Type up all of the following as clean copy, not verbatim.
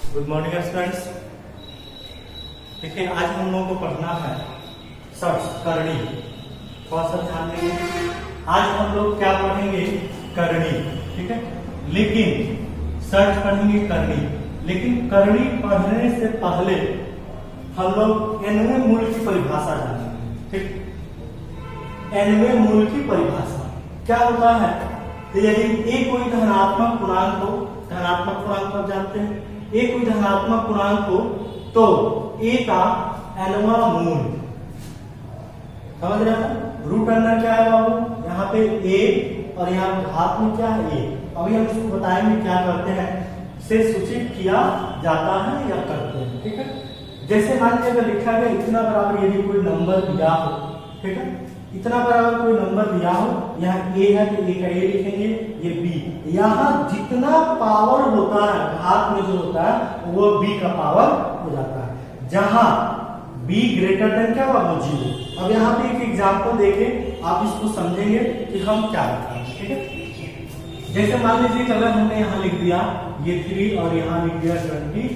Good morning students. देखिए आज हम लोगों को पढ़ना है सर्च करनी। थोड़ा सा ध्यान देंगे। आज हम लोग क्या पढ़ेंगे? करनी, ठीक है। लेकिन सर्च पढ़ेंगे करनी, लेकिन करनी पढ़ने से पहले हम लोग एनवें मूल की परिभाषा जानेंगे, ठीक। एनवें मूल की परिभाषा क्या होता है? तो यदि ए कोई धनात्मक पूर्णांक हो, धनात्मक पूर्णांक आप जानते हैं, ए कोई धनात्मक पूर्णांक हो तो ए का एनवा मूल, समझ रहे हैं? रूट अंडर क्या है बाबू? यहाँ पे ए और यहाँ घात में क्या है? ए। अभी हम इसको बताएंगे क्या करते हैं, से सूचित किया जाता है या करते हैं, ठीक है। जैसे मान लीजिए अगर लिखा गया इतना बराबर यदि कोई नंबर दिया हो, ठीक है, इतना बराबर कोई नंबर दिया हो, यहाँ ए है तो ए का ए लिखेंगे, ये बी। यहाँ जितना पावर होता है घात में जो होता है वो बी का पावर हो जाता है, जहां बी ग्रेटर देन क्या होगा? 0। अब यहाँ पे एक एग्जाम्पल देके आप इसको समझेंगे कि हम क्या लिखा है, ठीक है। जैसे मान लीजिए कि अगर हमने यहाँ लिख दिया ये 3 और यहाँ लिख दिया 27,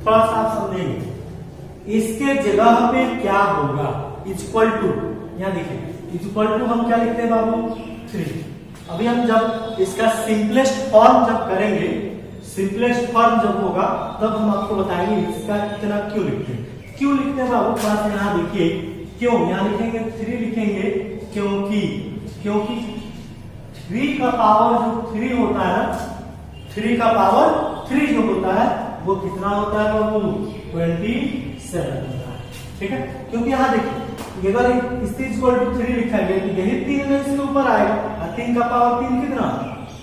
थोड़ा सा आप समझेंगे इसके जगह पे क्या होगा? इक्वल टू, यहाँ देखिए इक्वल टू हम क्या लिखते हैं बाबू? 3। अभी हम जब इसका सिंपलेस्ट फॉर्म जब करेंगे, सिंपलेस्ट फॉर्म जब होगा तब हम आपको बताएंगे इसका इतना क्यों लिखते हैं। क्यों लिखते हैं बाबू? थोड़ा सा यहाँ देखिए क्यों, यहाँ लिखेंगे 3 लिखेंगे क्योंकि 3 का पावर जो 3 होता है ना, 3 का पावर 3 जो होता है वो कितना होता है बाबू? 27 होता है, ठीक है। क्योंकि यहाँ देखिए अगर इस इक्वल टू 3 लिखा गया तो यही 3 में इसके ऊपर आएगा, और 3 का पावर 3 कितना?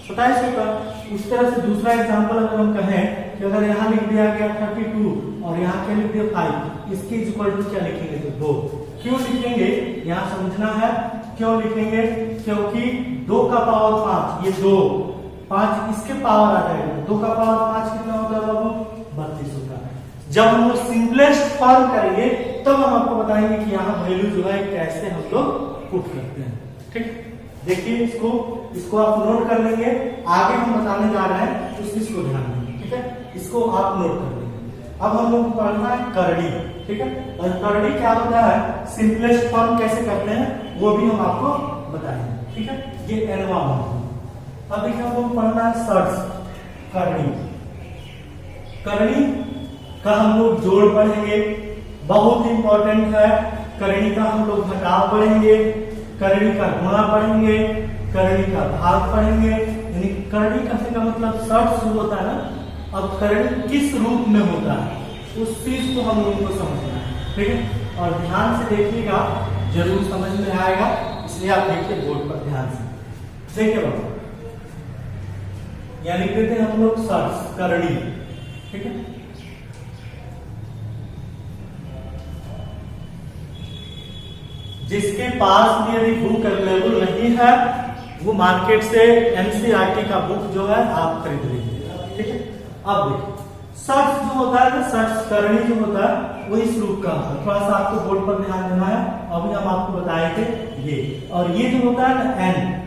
27 होगा। उस तरह से दूसरा एग्जांपल अगर हम कहें कि अगर यहाँ लिख दिया गया 32 और यहाँ क्या लिख दिया 5, इसके इक्वल टू क्या लिखेंगे? तो 2। क्यों लिखेंगे यहाँ समझना है, क्यों लिखेंगे? क्योंकि 2 का पावर 5, ये 2, 5 इसके पावर आ जाएगा, 2 का पावर 5 कितना होता है बाबू? 32 होता है। जब हम लोग सिंपलेस्ट फॉर्म करेंगे तब हम आपको बताएंगे कि यहाँ वैल्यू जो है कैसे हम लोग पुट करते हैं, ठीक। देखिए इसको आप नोट कर लेंगे, आगे हम बताने जा रहे हैं तो इसको ध्यान देंगे, ठीक है। इसको आप नोट कर लेंगे। अब हम लोग पढ़ना है करनी, ठीक है। और करनी क्या होता है, सिंपलेस्ट फॉर्म कैसे करते हैं वो भी हम आपको बताएंगे, ठीक है। ये एनवा मूल। अब देखिए हम लोग पढ़ना है सर्च करनी। करनी का हम लोग जोड़ पढ़ेंगे, बहुत इंपॉर्टेंट है। करनी का हम लोग घटाव पढ़ेंगे, करनी का गुणा पढ़ेंगे, करनी का भाग पढ़ेंगे। यानी करनी का मतलब सर्च जो होता है ना, अब करनी किस रूप में होता है उस चीज को हम लोगों को समझना है, ठीक है। और ध्यान से देखिएगा, जरूर समझ में आएगा, इसलिए आप देखिए बोर्ड पर ध्यान से देखिए बाबू। यानी कहते हैं हम लोग सर्च करनी, ठीक है। जिसके पास भी यदि बुक अवेलेबल नहीं है वो मार्केट से एनसीईआरटी का बुक जो है आप खरीद लीजिए, ठीक है। अब देखिए सर्च जो होता है, सर्च करनी जो होता है वो इस रूप का होता है। थोड़ा सा आपको बोर्ड पर ध्यान देना है, अभी हम आपको बताए थे ये। और ये जो होता है ना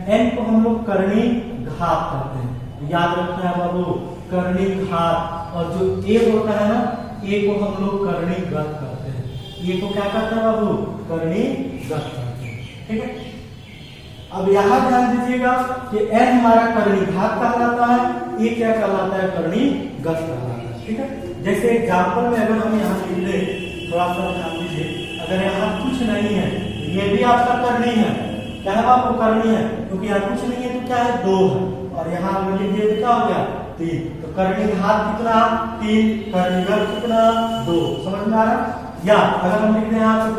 एन को हम लोग करनी घात करते हैं, याद रखना है बाबू, करनी घात। और जो ए होता है ना, ए को हम लोग करनी गत करते हैं। ये को क्या करते हैं बाबू? करनी गत करते हैं, ठीक है। अब यहाँ ध्यान दीजिएगा कि n हमारा करनी घात कहलाता है, ये क्या कहलाता है? करनी गत कहलाता है, ठीक है। जैसे एग्जाम्पल में अगर हम यहाँ लिख ले, थोड़ा सा ध्यान दीजिए, अगर यहाँ कुछ नहीं है ये भी आपका करनी है, क्या है आपको? करनी है, क्योंकि यहाँ कुछ नहीं है तो क्या है? 2 है। और यहाँ अगर लिख दिए तो क्या हो गया? 3। तो करनी घात कितना? 3। करनी गत कितना? 2। समझ में आ रहा? या अगर हम लिख दें यहाँ पे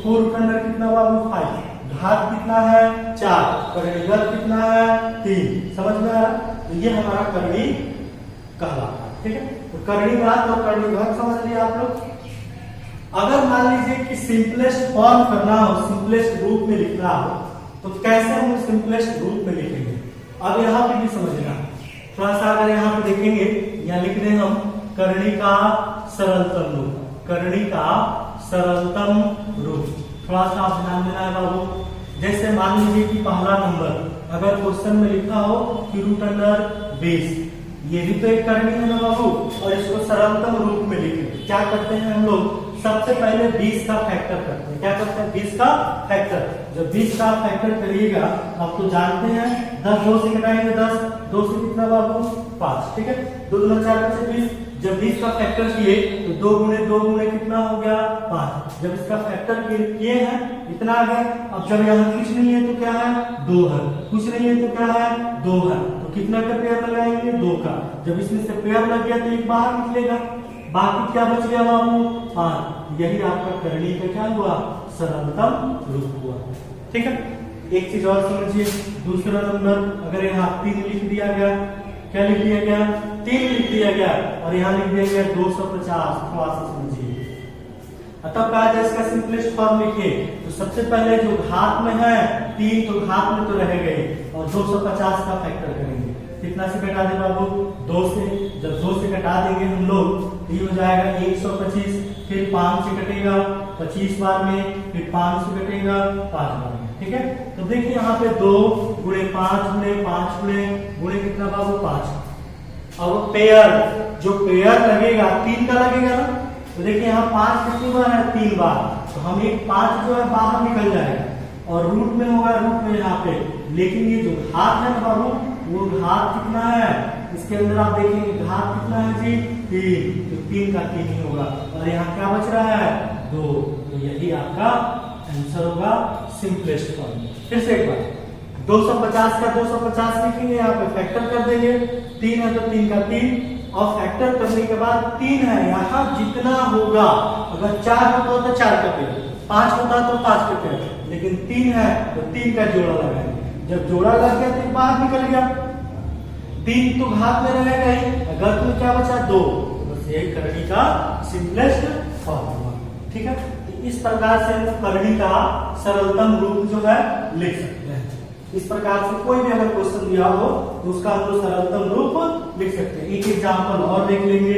4 के अंदर कितना हुआ? 5। घात कितना है? 4। करनी गत कितना है? 3। समझ में आ रहा? तो ये हमारा करनी कहलाता है, ठीक है। तो करनी घात और करनी गत समझ लिया आप लोग। अगर मान लीजिए कि सिंपलेस्ट फॉर्म करना हो, सिंपलेस्ट रूप में लिखना हो, तो कैसे हम सिंपलेस्ट रूप में लिखेंगे? अब यहाँ पे भी समझना, थोड़ा सा अगर यहाँ पे देखेंगे, यहाँ लिख दें हम करनी का सरलतम रूप, करनी का सरलतम रूप। थोड़ा सा आप ध्यान देना है बाबू। जैसे मान लीजिए कि पहला नंबर अगर क्वेश्चन में लिखा हो कि √20, ये भी तो एक करनी है ना बाबू, और इस करते हैं हम लोग, सबसे पहले 20 का फैक्टर करते हैं। क्या करते हैं? 20 का फैक्टर। जब 20 का फैक्टर करिएगा, आप तो जानते हैं 10 2 से घटाएंगे 10, 2 से कितना बाबू 5, ठीक है, 2 दूना 4 5 20। जब 20 का फैक्टर किए तो 2 गुणे कितना हो गया 5। जब इसका फैक्टर किए हैं इतना आ गया। अब जब यहाँ कुछ नहीं है तो क्या है 2 है, कुछ नहीं है तो क्या है 2 है, तो कितना का पेयर लगाएंगे 2 का। जब इसमें से पेयर लग गया तो एक बाहर निकलेगा, बाकी क्या बच गया बाबू 5। यही आपका करणी का क्या हुआ सरलतम रूप हुआ, ठीक है। एक चीज और समझिए, दूसरा नंबर अगर यहाँ 3 लिख दिया गया, क्या लिख दिया गया 3 लिख दिया गया, और यहाँ लिख दिया गया 250, थोड़ा सा समझिए। तब कहा जाए इसका सिंपलेस्ट फॉर्म लिखिए, तो सबसे पहले जो घात में है 3, तो घात में तो रह गए, और 250 का फैक्टर करेंगे। कितना से घटा दे बाबू 2 से। जब 2 से घटा देंगे हम लोग तो ये हो जाएगा 125, फिर 5 से कटेगा 25 बार में, फिर 5 से कटेगा 5 बार में, ठीक है। तो देखिए यहाँ पे 2 गुणे 5 गुणे 5 गुणे कितना बाबू 5। अब पेयर, जो पेयर लगेगा 3 का लगेगा ना, तो देखिए यहाँ 5 कितनी बार है 3 बार, तो हम एक 5 जो है बाहर निकल जाएगा और रूट में होगा, रूट में यहाँ पे। लेकिन ये जो घात है ना बाबू, वो घात कितना है इसके अंदर आप देखेंगे, घात कितना है जी 3, तो 3 का 3 ही होगा, और यहाँ क्या बच रहा है 2, तो यही आपका आंसर होगा सिंपलेस्ट फॉर्म। फिर से एक बार 250 का 250 लिखेंगे, यहाँ पे फैक्टर कर देंगे, 3 है तो 3 का 3, और फैक्टर करने के बाद 3 है, यहाँ जितना होगा, अगर 4 होता तो 4 का पेयर, 5 होता तो 5 का पेयर, लेकिन 3 है तो 3 का जोड़ा लगाएंगे। जब जोड़ा लग गया तो बाहर निकल गया, 3 तो घात में रहेगा ही, अगर तो क्या बचा 2, बस यही करणी का सिंपलेस्ट फॉर्म हुआ, ठीक है। तो इस प्रकार से हम करणी का सरलतम रूप जो है लिख सकते हैं। इस प्रकार से कोई भी अगर क्वेश्चन दिया हो तो उसका हम लोग सरलतम रूप लिख सकते हैं। एक एग्जाम्पल और देख लेंगे,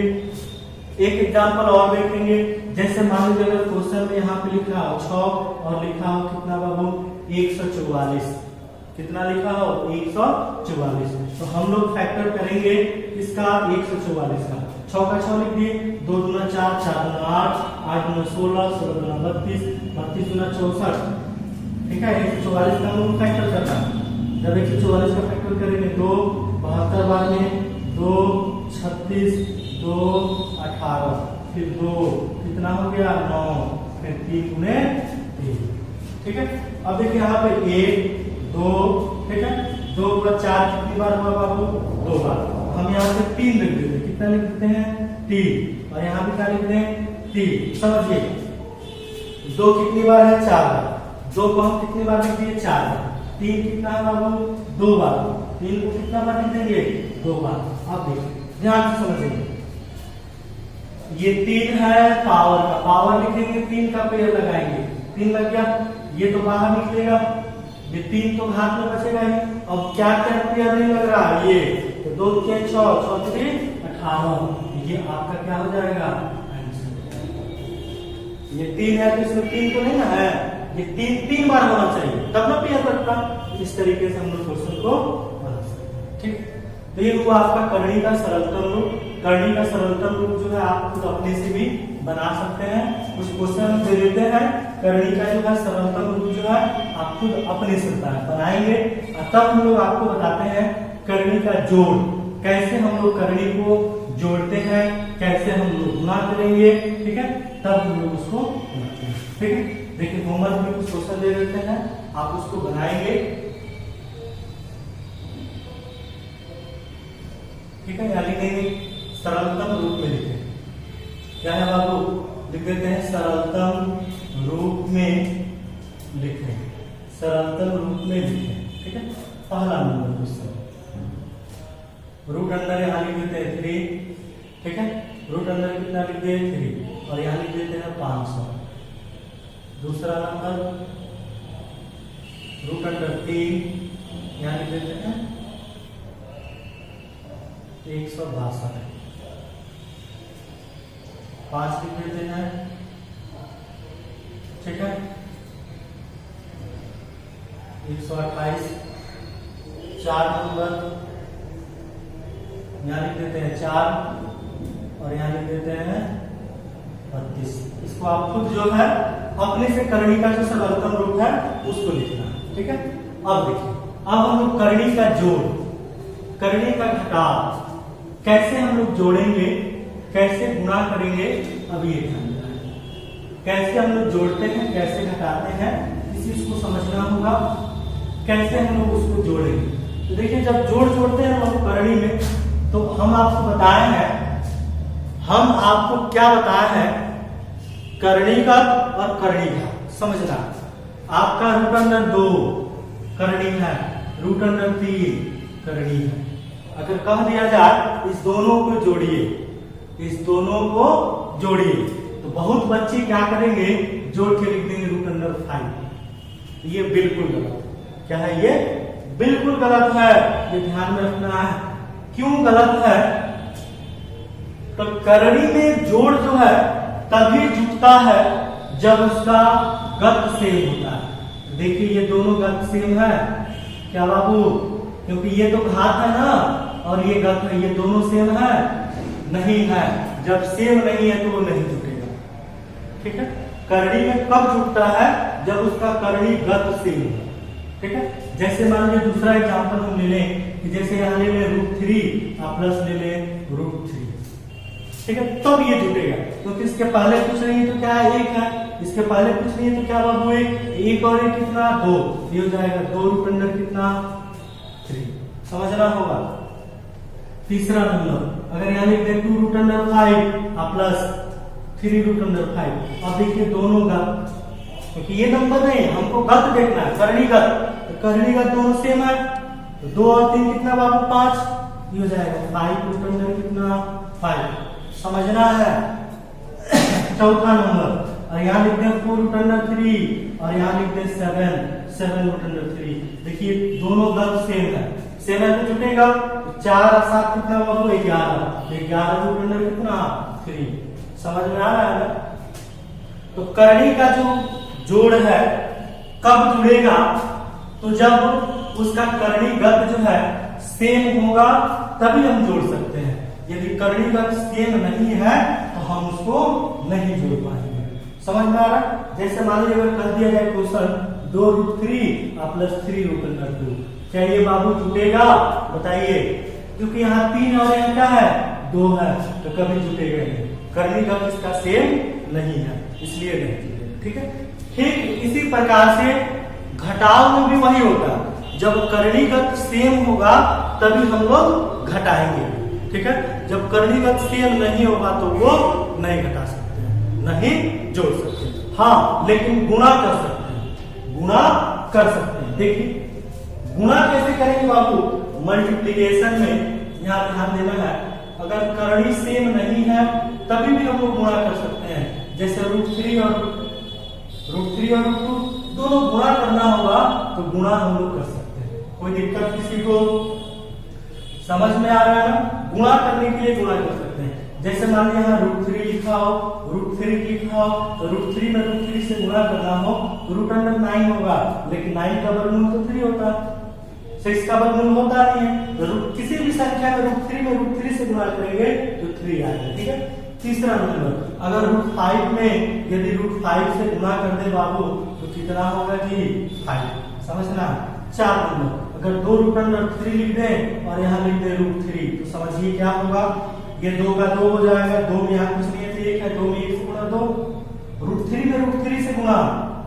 एक एग्जाम्पल और देखेंगे। जैसे मान लीजिए अगर क्वेश्चन में यहाँ पे लिखा हो 6 और लिखा हो कितना बाबू 144, कितना लिखा हो 144, तो हम लोग फैक्टर करेंगे इसका 144 का। 6 का 6 लिख दिए, 2 दूना 4, 4 दूना 8, 8 दूना 16, 16 दूना 32, 32 दूना 64, ठीक है। 144 का हम लोग फैक्टर करना है। जब 144 का फैक्टर करेंगे 2 72 बार में, 2 36, 2 18, फिर 2 कितना हो गया 9, फिर 3 गुणे 3, ठीक है। अब देखिए यहाँ पे 1 2, ठीक है, 2 + 4 कितनी बार हुआ बाबू 2 बार। हम यहाँ पे 3 लिख देते हैं, कितना लिख देते हैं 3, और यहाँ पे क्या लिख दें 3। समझिए 2 कितनी बार है 4 बार, 2 को हम कितनी बार लिख दिए 4 बार, 3 कितना है बाबू 2 बार, 3 को कितना बार लिख देंगे 2 बार। अब देखिए ध्यान से समझिए, ये 3 है पावर का, पावर लिखेंगे 3 का पेयर लगाएंगे, 3 लग गया, ये तो बाहर निकलेगा, ये 3 तो घात में बचेगा ही। अब क्या पेयर नहीं लग रहा ये, तो 2 के 6, 6 3 18, ये आपका क्या हो जाएगा आंसर। ये 3 है तो इसमें 3 तो नहीं ना है, ये 3 बार होना चाहिए तब ना पेयर लगता। इस तरीके से हम लोग क्वेश्चन को बना सकते हैं, ठीक। तो ये हुआ आपका करणी का सरलतम रूप। करणी का सरलतम रूप जो है आप खुद अपने से भी बना सकते हैं। कुछ क्वेश्चन दे देते हैं करणी का जो है सरलतम रूप जो है आप खुद अपने से बनाएंगे, तब हम लोग आपको बताते हैं करणी का जोड़, कैसे हम लोग करणी को जोड़ते हैं, कैसे हम लोग गुणा करेंगे, ठीक है, तब हम लोग उसको बनाते हैं, ठीक है। देखिए होमवर्क में कुछ क्वेश्चन दे देते हैं, आप उसको बनाएंगे, ठीक है। या लिखेंगे सरलतम रूप में लिखें, क्या है बाबू लिख देते हैं सरलतम रूप में लिखें, सरलतम रूप में लिखें, ठीक है। पहला नंबर क्वेश्चन, रूट अंदर यहाँ लिख देते हैं 3, ठीक है, रूट अंदर कितना लिख दिए 3, और यहाँ लिख देते हैं 500। दूसरा नंबर रूट अंदर 3, यहाँ लिख देते हैं 162, 5 लिख देते हैं, ठीक है, 128। 4 नंबर यहाँ लिख देते हैं 4, और यहाँ लिख देते हैं इसको आप खुद जो है अपने से करणी का जो सरलतम रूप है उसको लिखना है, ठीक है। अब देखिए, अब हम लोग करणी का जोड़, करणी का घटाव कैसे हम लोग जोड़ेंगे, कैसे गुणा करेंगे, अब ये ध्यान देना है। कैसे हम लोग जोड़ते हैं, कैसे घटाते हैं, इसी चीज को समझना होगा। कैसे हम लोग उसको जोड़ेंगे, तो देखिए जब जोड़ते हैं हम करणी में, तो हम आपको बताए हैं, हम आपको क्या बताया है, करणीगत और करणीघात समझना। आपका रूट अंडर 2 करणी है, रूट अंडर 3 करणी है। अगर कह दिया जाए इस दोनों को जोड़िए, इस दोनों को जोड़िए, तो बहुत बच्चे क्या करेंगे, जोड़ के लिख देंगे रूट अंडर 5। ये बिल्कुल गलत है। क्या है ये? बिल्कुल गलत है, ये ध्यान में रखना है। क्यों गलत है? तो करणी में जोड़ जो है तभी जुटता है जब उसका गत सेम होता है। देखिए ये दोनों गत सेम है क्या बाबू? क्योंकि ये तो घात है ना और ये गत है, ये दोनों सेम है? नहीं है। जब सेम नहीं है तो वो नहीं जुटेगा, ठीक है। करणी में कब जुटता है? जब उसका करणी गत सेम है, ठीक है। जैसे मान लीजिए दूसरा एग्जांपल हम ले लें कि जैसे यहाँ ले लें √3 आप प्लस ले लें √3, ठीक है, तब तो ये जुटेगा। क्योंकि इसके पहले कुछ नहीं तो क्या है, 1 है, इसके पहले कुछ नहीं है तो क्या बाबू 1 और 1 कितना 2, ये हो जाएगा 2 रूट अंडर कितना 3, समझना होगा। तीसरा नंबर अगर यहाँ लिख दें 2 रूट अंडर 5 आप प्लस 3 रूट अंडर 5। अब देखिए दोनों गत, क्योंकि ये नंबर नहीं, हमको गत देखना है, करणीगत। तो करणीगत दोनों सेम है, तो 2 और 3 कितना बाबू 5, ये हो जाएगा 5 रूट अंडर कितना 5, समझना है। चौथा नंबर और यहाँ लिख दें 4 रूट अंडर 3 और यहाँ लिख दें 7 रूट अंडर 3। देखिए दोनों गत सेम है, सेम है तो जुटेगा। 4 और 7 कितना बाबू 11 रूट अंडर कितना 3, समझ में आ रहा है ना। तो करणी का जो जोड़ है कब जुड़ेगा? तो जब उसका करणीगत जो है सेम होगा तभी हम जोड़ सकते हैं। यदि करणीगत सेम नहीं है तो हम उसको नहीं जोड़ पाएंगे, समझ में आ रहा है। जैसे मान लीजिए अगर कह दिया जाए क्वेश्चन 2 रूट 3 और प्लस 3 रूट अंडर 2, क्या ये बाबू जुटेगा? बताइए, क्योंकि यहाँ 3 और यहाँ क्या है 2 है, तो कभी जुटेगा नहीं। करणीगत इसका सेम नहीं है, इसलिए नहीं जुटेगा, ठीक है। ठीक इसी प्रकार से घटाव में भी वही होगा, जब करणीगत सेम होगा तभी हम लोग घटाएंगे, ठीक है। जब करणीगत सेम नहीं होगा तो वो नहीं घटा सकते हैं, नहीं जोड़ सकते हैं। हाँ, लेकिन गुणा कर सकते हैं, गुणा कर सकते हैं। देखिए गुणा कैसे करेंगे बाबू? मल्टीप्लीकेशन में यहाँ ध्यान देना है, अगर करणी सेम नहीं है तभी भी हम लोग गुणा कर सकते हैं। जैसे √3 और √2 दोनों गुणा करना होगा तो गुणा हम लोग कर सकते हैं, कोई दिक्कत किसी को? समझ में आ रहा है ना। गुणा करने के लिए गुणा कर सकते हैं। जैसे मान लिया यहाँ √3 लिखा हो, √3 लिखा हो, तो √3 में √3 से गुणा करना हो तो रूट अंडर 9 होगा, लेकिन 9 का वर्गमूल तो 3 होता है, 6 का वर्गमूल होता नहीं है। तो किसी भी संख्या में √3 से गुणा करेंगे तो 3 आएगा, ठीक है। तीसरा नंबर अगर √5 में यदि √5 से गुणा कर दे बाबू तो कितना होगा जी 5, समझना। 4 नंबर अगर 2 रूट अंडर 3 लिख दें और यहाँ लिख दें √3 तो समझिए क्या होगा, ये 2 का 2 हो जाएगा, 2 में यहाँ कुछ नहीं है तो 1 है, 2 में 1 से गुणा 2, √3 में √3 से गुणा,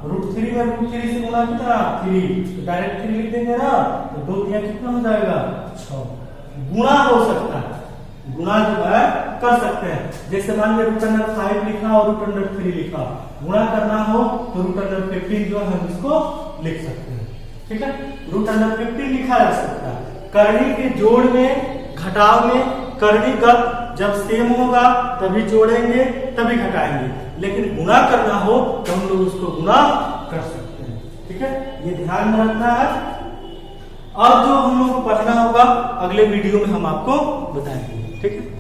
√3 में √3 से गुणा कितना 3, तो डायरेक्ट 3 लिख देंगे ना, तो 2 3 कितना हो जाएगा 6। गुणा हो सकता है, गुणा जो है कर सकते हैं। जैसे मान लीजिए रूट अंडर 5 लिखा और रूट अंडर 3 लिखा, गुणा करना हो तो रूट अंडर 15 जो है हम इसको लिख सकते हैं, ठीक है। रूट अंडर 15 लिखा जा सकता है। करणी के जोड़ में घटाव में करणीगत जब सेम होगा तभी जोड़ेंगे तभी घटाएंगे, लेकिन गुणा करना हो तो हम लोग उसको गुणा कर सकते हैं, ठीक है। ये ध्यान में रखना है। अब जो हम लोग को पढ़ना होगा अगले वीडियो में हम आपको बताएंगे, ठीक है।